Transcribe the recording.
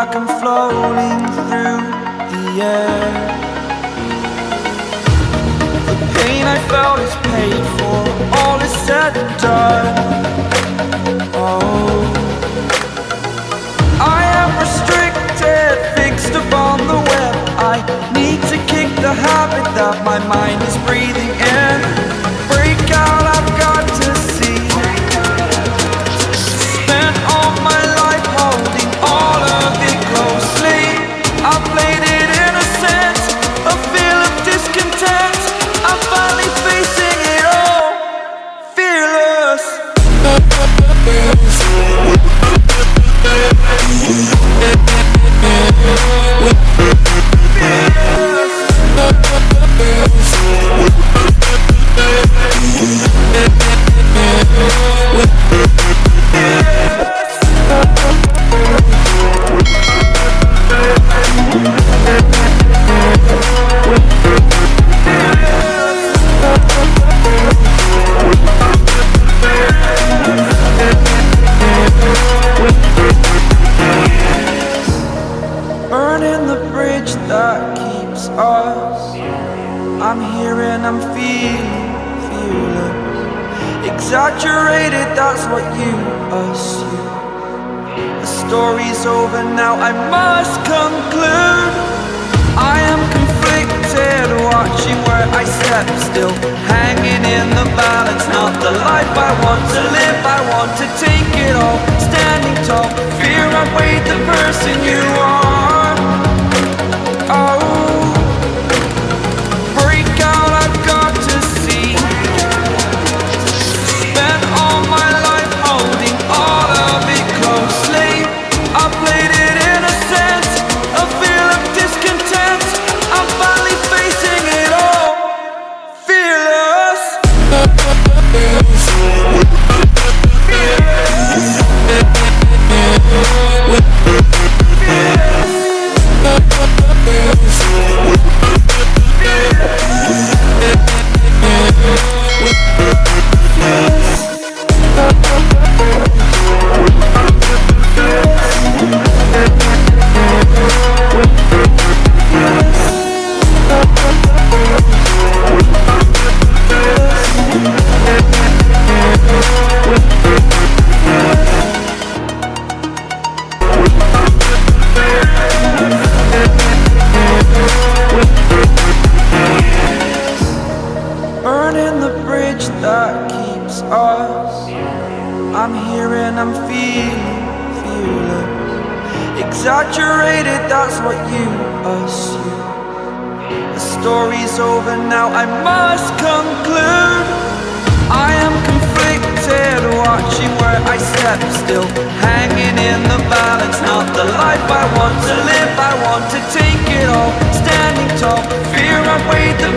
like I'm floating through the air. The pain I felt is paid for, all is said and done. Oh, I am restricted, fixed upon the web. I need to kick the habit that my mind is breathing in. Break out, I've got to see. Spent all my life holding all of it closely. I played it innocent, a feel of discontent. I'm finally facing it all, fearless. Burning the bridge that keeps us. I'm here and I'm feeling fearless. Exaggerated, that's what you assume. The story's over now, I must conclude. I am conflicted, watching where I step still, hanging in the balance. Not the life I want to live, I want to take it all. Standing tall, fear I weighed the person you are. Oh, break out, I've got to see. Spent all my life holding all of it closely. I played it innocent, a feel of discontent. I'm finally facing it all, fearless. Burning the bridge that keeps us. I'm here and I'm feeling fearless. Exaggerated, that's what you assume. The story's over now, I must conclude. I am conflicted, watching where I step still, hanging in the balance. Not the life I want to live, I want to take it all. Standing tall, fear I weighed the